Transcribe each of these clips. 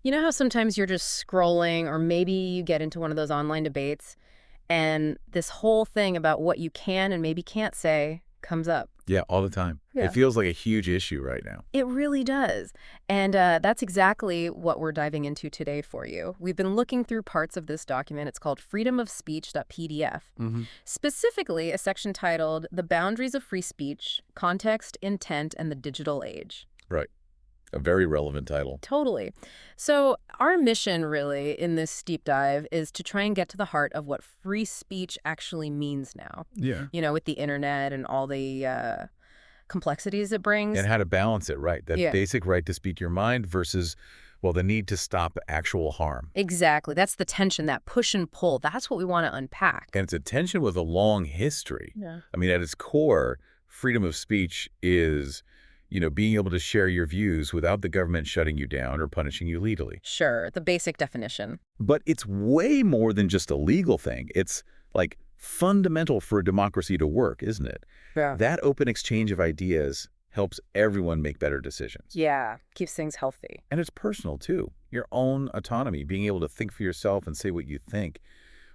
You know how sometimes you're just scrolling or maybe you get into one of those online debates and this whole thing about what you can and maybe can't say comes up? Yeah, all the time. It Yeah. feels like a huge issue right now. It really does. And that's exactly what we're diving into today for you. We've been looking through parts of this document. It's called freedomofspeech.pdf. Hmm. Specifically, a section titled The Boundaries of Free Speech, Context, Intent, and the Digital Age. Right. A very relevant title. Totally. So our mission really in this deep dive is to try and get to the heart of what free speech actually means now. Yeah. You know, with the internet and all the complexities it brings. And how to balance it, right? That Yeah. basic right to speak your mind versus, well, the need to stop actual harm. Exactly. That's the tension, that push and pull. That's what we want to unpack. And it's a tension with a long history. Yeah. I mean, at its core, freedom of speech is, being able to share your views without the government shutting you down or punishing you legally. Sure, the basic definition. But it's way more than just a legal thing. It's like fundamental for a democracy to work, isn't it? Yeah. That open exchange of ideas helps everyone make better decisions. Yeah, keeps things healthy. And it's personal, too. Your own autonomy, being able to think for yourself and say what you think.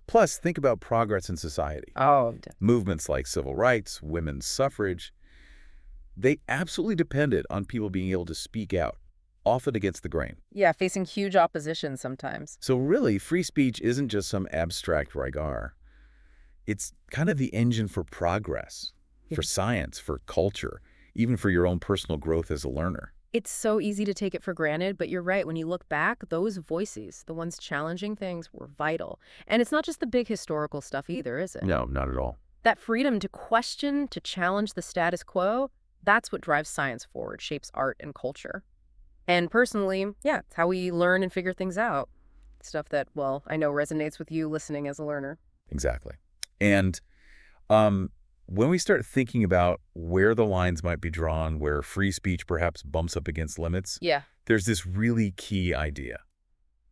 Plus, think about progress in society. Oh, Movements like civil rights, women's suffrage, they absolutely depended on people being able to speak out, often against the grain. yeah, facing huge opposition sometimes. So really, free speech isn't just some abstract rigar. It's kind of the engine for progress, for Yeah. science, for culture, even for your own personal growth as a learner. It's so easy to take it for granted, but you're right. When you look back, those voices, the ones challenging things, were vital. And it's not just the big historical stuff either, is it? No, not at all. That freedom to question, to challenge the status quo, that's what drives science forward, shapes art and culture. And personally, yeah, it's how we learn and figure things out. Stuff that, well, I know resonates with you listening as a learner. Exactly. And when we start thinking about where the lines might be drawn, where free speech perhaps bumps up against limits, Yeah. there's this really key idea,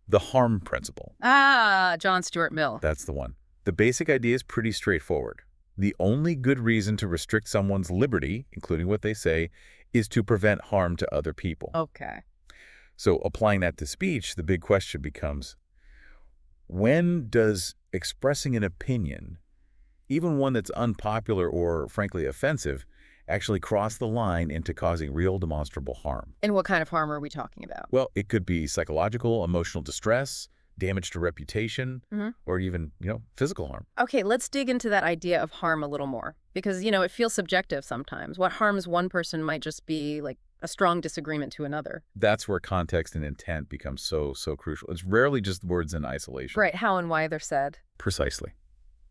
the harm principle. Ah, John Stuart Mill. That's the one. The basic idea is pretty straightforward. The only good reason to restrict someone's liberty, including what they say, is to prevent harm to other people. Okay. So applying that to speech, the big question becomes, when does expressing an opinion, even one that's unpopular or frankly offensive, actually cross the line into causing real demonstrable harm? And what kind of harm are we talking about? Well, it could be psychological, emotional distress, damage to reputation, Mhm. or even, physical harm. Okay, let's dig into that idea of harm a little more. Because, it feels subjective sometimes. What harms one person might just be like a strong disagreement to another. That's where context and intent become so crucial. It's rarely just words in isolation. Right, how and why they're said. Precisely.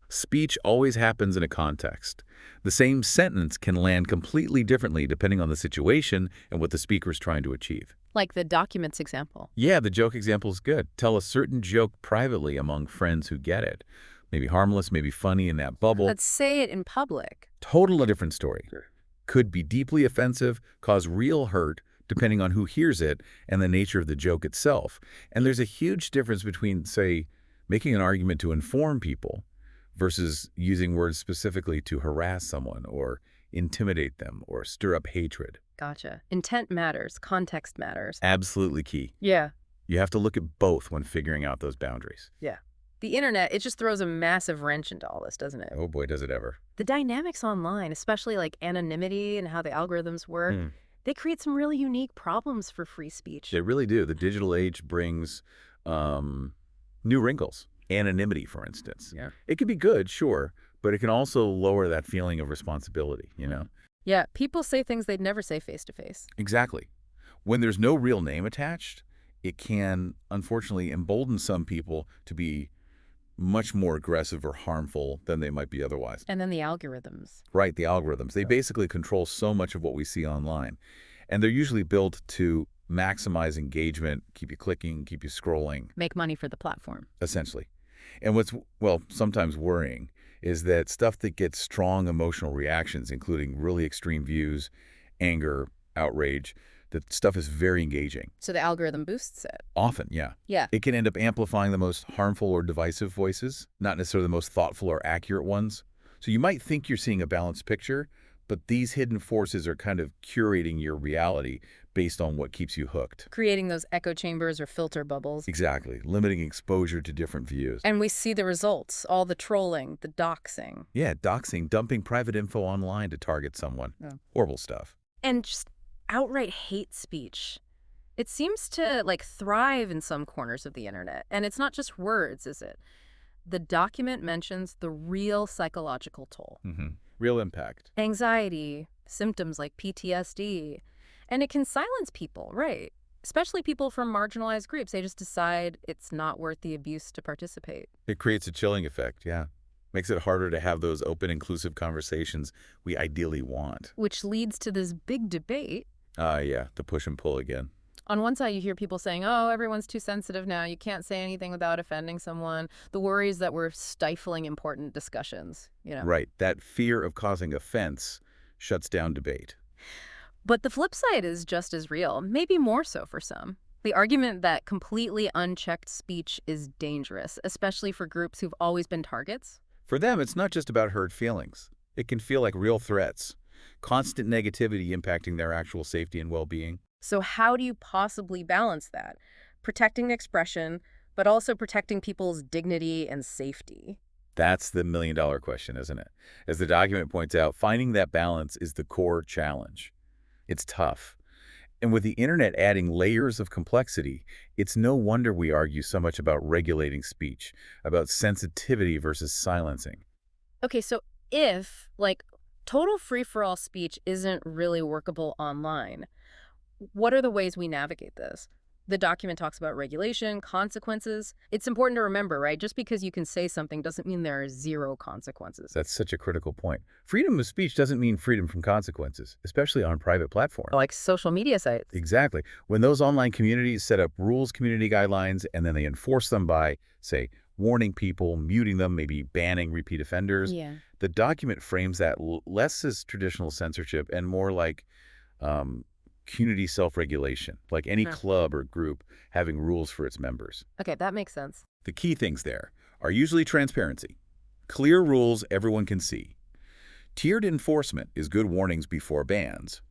Speech always happens in a context. The same sentence can land completely differently depending on the situation and what the speaker is trying to achieve. Like the documents example. Yeah, the joke example is good. Tell a certain joke privately among friends who get it. Maybe harmless, maybe funny in that bubble. Let's say it in public. Totally different story. Could be deeply offensive, cause real hurt, depending on who hears it and the nature of the joke itself. And there's a huge difference between, say, making an argument to inform people versus using words specifically to harass someone or intimidate them or stir up hatred. Gotcha. Intent matters. Context matters. Absolutely key. Yeah. You have to look at both when figuring out those boundaries. Yeah. The internet, it just throws a massive wrench into all this, doesn't it? Oh boy, does it ever. The dynamics online, especially like anonymity and how the algorithms work, they create some really unique problems for free speech. They really do. The digital age brings new wrinkles. Anonymity, for instance. Yeah. It can be good, sure, but it can also lower that feeling of responsibility, Yeah, people say things they'd never say face to face. Exactly. When there's no real name attached, it can, unfortunately, embolden some people to be much more aggressive or harmful than they might be otherwise. And then the algorithms. Right, the algorithms. They basically control so much of what we see online. And they're usually built to maximize engagement, keep you clicking, keep you scrolling, Make money for the platform. essentially. And what's, well, sometimes worrying is that stuff that gets strong emotional reactions, including really extreme views, anger, outrage, that stuff is very engaging. So the algorithm boosts it. Often, yeah. Yeah. It can end up amplifying the most harmful or divisive voices, not necessarily the most thoughtful or accurate ones. So you might think you're seeing a balanced picture, But these hidden forces are kind of curating your reality based on what keeps you hooked. Creating those echo chambers or filter bubbles. Exactly, limiting exposure to different views. And we see the results, all the trolling, the doxing. Yeah, doxing, dumping private info online to target someone. Yeah. Horrible stuff. And just outright hate speech. It seems to, like, thrive in some corners of the internet. And it's not just words, is it? The document mentions the real psychological toll. Real impact. Anxiety, symptoms like PTSD. And it can silence people, right? Especially people from marginalized groups. They just decide it's not worth the abuse to participate. It creates a chilling effect, yeah. Makes it harder to have those open, inclusive conversations we ideally want. Which leads to this big debate. Yeah, the push and pull again. On one side, you hear people saying, oh, everyone's too sensitive now. You can't say anything without offending someone. The worry is that we're stifling important discussions, you know? Right. That fear of causing offense shuts down debate. But the flip side is just as real, maybe more so for some. The argument that completely unchecked speech is dangerous, especially for groups who've always been targets. For them, it's not just about hurt feelings. It can feel like real threats, constant negativity impacting their actual safety and well-being. So how do you possibly balance that? Protecting expression, but also protecting people's dignity and safety. That's the million-dollar question, isn't it? As the document points out, finding that balance is the core challenge. It's tough. And with the internet adding layers of complexity, it's no wonder we argue so much about regulating speech, about sensitivity versus silencing. Okay, so if, like, total free-for-all speech isn't really workable online, what are the ways we navigate this? The document talks about regulation, consequences. It's important to remember, right? Just because you can say something doesn't mean there are zero consequences. That's such a critical point. Freedom of speech doesn't mean freedom from consequences, especially on private platforms. Like social media sites. Exactly. When those online communities set up rules, community guidelines, and then they enforce them by, say, warning people, muting them, maybe banning repeat offenders, Yeah. the document frames that less as traditional censorship and more like community self-regulation, like any club or group having rules for its members. Okay, that makes sense. The key things there are usually transparency, clear rules everyone can see. Tiered enforcement is good warnings before bans.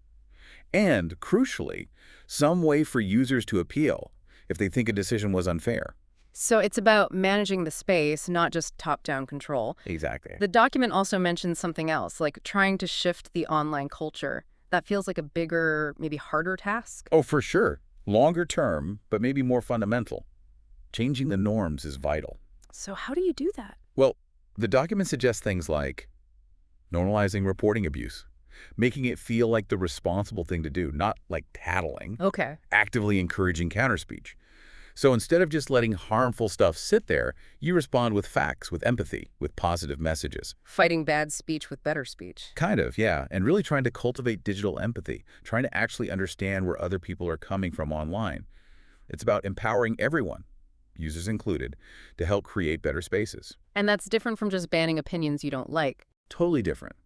And, crucially, some way for users to appeal if they think a decision was unfair. So it's about managing the space, not just top-down control. Exactly. The document also mentions something else, like trying to shift the online culture. That feels like a bigger, maybe harder task. Oh, for sure. Longer term, but maybe more fundamental. Changing the norms is vital. So how do you do that? Well, the document suggests things like normalizing reporting abuse, making it feel like the responsible thing to do, not like tattling, Okay. actively encouraging counterspeech. So instead of just letting harmful stuff sit there, you respond with facts, with empathy, with positive messages. Fighting bad speech with better speech. Kind of, yeah, and really trying to cultivate digital empathy, trying to actually understand where other people are coming from online. It's about empowering everyone, users included, to help create better spaces. And that's different from just banning opinions you don't like. Totally different.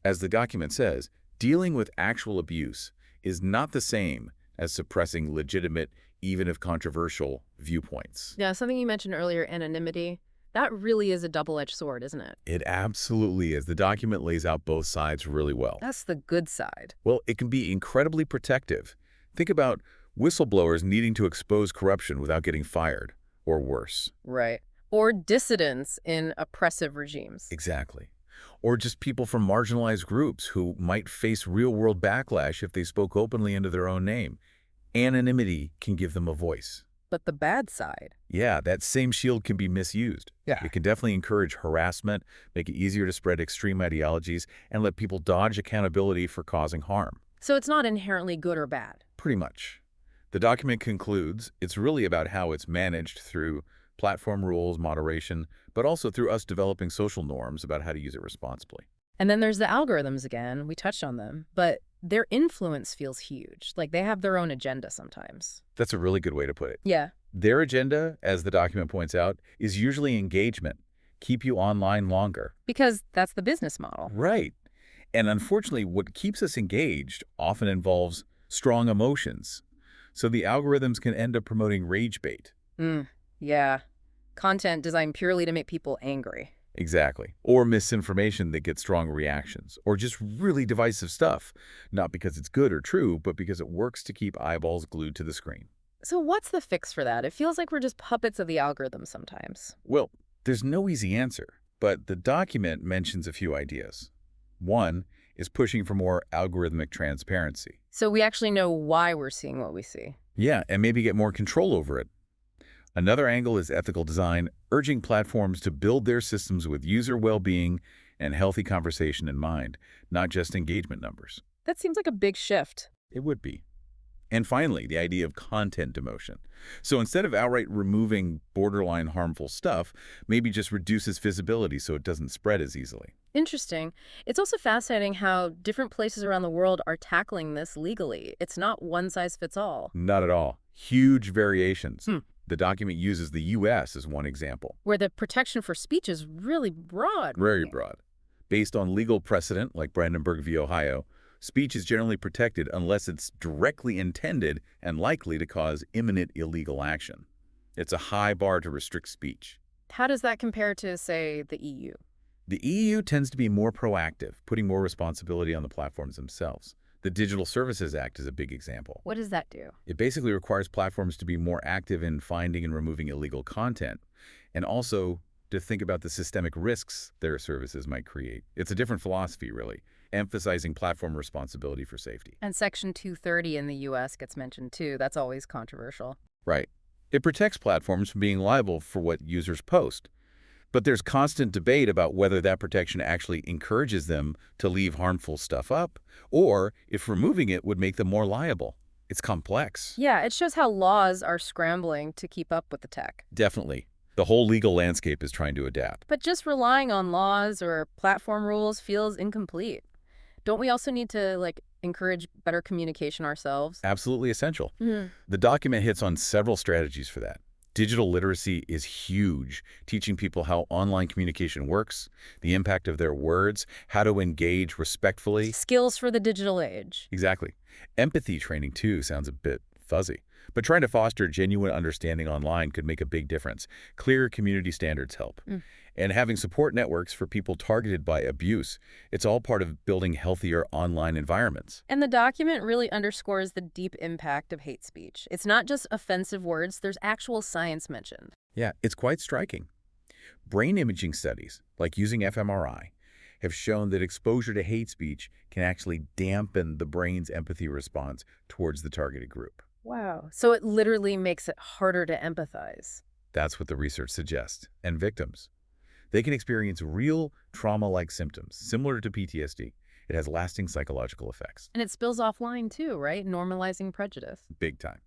As the document says, dealing with actual abuse is not the same as suppressing legitimate, even if controversial, viewpoints. Yeah, something you mentioned earlier, anonymity. That really is a double-edged sword, isn't it? It absolutely is. The document lays out both sides really well. That's the good side. Well, it can be incredibly protective. Think about whistleblowers needing to expose corruption without getting fired, or worse. Right. Or dissidents in oppressive regimes. Exactly. Or just people from marginalized groups who might face real-world backlash if they spoke openly under their own name. Anonymity can give them a voice. But the bad side. Yeah, that same shield can be misused. Yeah. It can definitely encourage harassment, make it easier to spread extreme ideologies, and let people dodge accountability for causing harm. So it's not inherently good or bad. Pretty much. The document concludes it's really about how it's managed through platform rules, moderation, but also through us developing social norms about how to use it responsibly. And then there's the algorithms again. We touched on them. But their influence feels huge. Like they have their own agenda sometimes. That's a really good way to put it. Yeah. Their agenda, as the document points out, is usually engagement. Keep you online longer. Because that's the business model. Right. And unfortunately, what keeps us engaged often involves strong emotions. So the algorithms can end up promoting rage bait. Yeah. Content designed purely to make people angry. Exactly. Or misinformation that gets strong reactions, or just really divisive stuff, not because it's good or true, but because it works to keep eyeballs glued to the screen. So what's the fix for that? It feels like we're just puppets of the algorithm sometimes. Well, there's no easy answer, but the document mentions a few ideas. One is pushing for more algorithmic transparency. So we actually know why we're seeing what we see. Yeah, and maybe get more control over it. Another angle is ethical design, urging platforms to build their systems with user well-being and healthy conversation in mind, not just engagement numbers. That seems like a big shift. It would be. And finally, the idea of content demotion. So instead of outright removing borderline harmful stuff, maybe just reduces visibility so it doesn't spread as easily. Interesting. It's also fascinating how different places around the world are tackling this legally. It's not one size fits all. Not at all. Huge variations. Hmm. The document uses the U.S. as one example. Where the protection for speech is really broad. Very broad. Based on legal precedent like Brandenburg v. Ohio, speech is generally protected unless it's directly intended and likely to cause imminent illegal action. It's a high bar to restrict speech. How does that compare to, say, the EU? The EU tends to be more proactive, putting more responsibility on the platforms themselves. The Digital Services Act is a big example. What does that do? It basically requires platforms to be more active in finding and removing illegal content, and also to think about the systemic risks their services might create. It's a different philosophy, really, emphasizing platform responsibility for safety. And Section 230 in the U.S. gets mentioned, too. That's always controversial. Right. It protects platforms from being liable for what users post. But there's constant debate about whether that protection actually encourages them to leave harmful stuff up, or if removing it would make them more liable. It's complex. Yeah, it shows how laws are scrambling to keep up with the tech. Definitely. The whole legal landscape is trying to adapt. But just relying on laws or platform rules feels incomplete. Don't we also need to, encourage better communication ourselves? Absolutely essential. Mhm. The document hits on several strategies for that. Digital literacy is huge, teaching people how online communication works, the impact of their words, how to engage respectfully. Skills for the digital age. Exactly. Empathy training, too, sounds a bit fuzzy. But trying to foster genuine understanding online could make a big difference. Clear community standards help. And having support networks for people targeted by abuse, it's all part of building healthier online environments. And the document really underscores the deep impact of hate speech. It's not just offensive words, there's actual science mentioned. Yeah, it's quite striking. Brain imaging studies, like using fMRI, have shown that exposure to hate speech can actually dampen the brain's empathy response towards the targeted group. Wow. So it literally makes it harder to empathize. That's what the research suggests. And victims, they can experience real trauma-like symptoms, similar to PTSD. It has lasting psychological effects. And it spills offline too, right? Normalizing prejudice. Big time.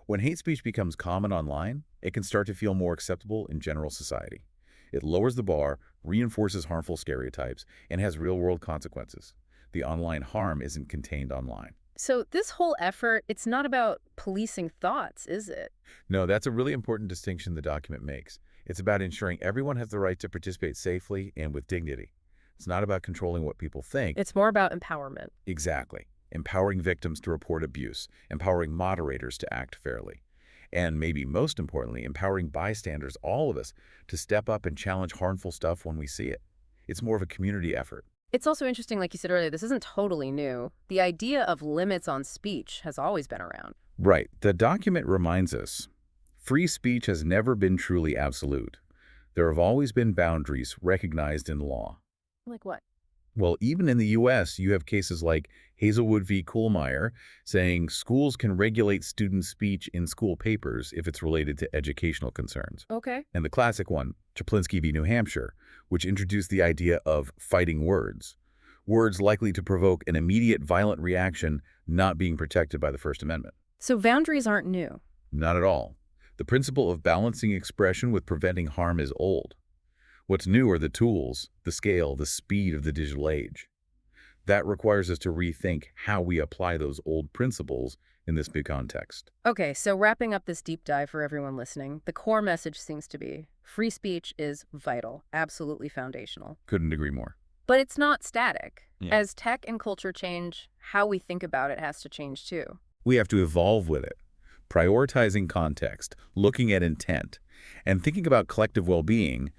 When hate speech becomes common online, it can start to feel more acceptable in general society. It lowers the bar, reinforces harmful stereotypes, and has real-world consequences. The online harm isn't contained online. So this whole effort, it's not about policing thoughts, is it? No, that's a really important distinction the document makes. It's about ensuring everyone has the right to participate safely and with dignity. It's not about controlling what people think. It's more about empowerment. Exactly. Empowering victims to report abuse, empowering moderators to act fairly, and maybe most importantly, empowering bystanders, all of us, to step up and challenge harmful stuff when we see it. It's more of a community effort. It's also interesting, like you said earlier, this isn't totally new. The idea of limits on speech has always been around. Right. The document reminds us, free speech has never been truly absolute. There have always been boundaries recognized in law. Like what? Well, even in the U.S., you have cases like Hazelwood v. Kuhlmeyer saying schools can regulate student speech in school papers if it's related to educational concerns. Okay. And the classic one, Chaplinsky v. New Hampshire, which introduced the idea of fighting words. Words likely to provoke an immediate violent reaction not being protected by the First Amendment. So boundaries aren't new. Not at all. The principle of balancing expression with preventing harm is old. What's new are the tools, the scale, the speed of the digital age. That requires us to rethink how we apply those old principles in this new context. Okay, so wrapping up this deep dive for everyone listening, the core message seems to be free speech is vital, absolutely foundational. Couldn't agree more. But it's not static. Yeah. As tech and culture change, how we think about it has to change too. We have to evolve with it, prioritizing context, looking at intent, and thinking about collective well-being,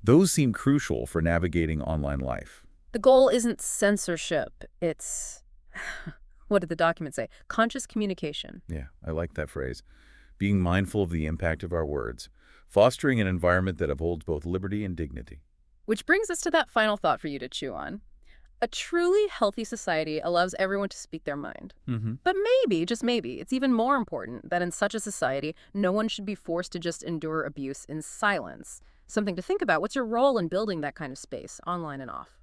Those seem crucial for navigating online life. The goal isn't censorship. It's, what did the document say? Conscious communication. Yeah, I like that phrase. Being mindful of the impact of our words, fostering an environment that upholds both liberty and dignity. Which brings us to that final thought for you to chew on. A truly healthy society allows everyone to speak their mind. Mm-hmm. But maybe, just maybe, it's even more important that in such a society, no one should be forced to just endure abuse in silence. Something to think about. What's your role in building that kind of space, online and off?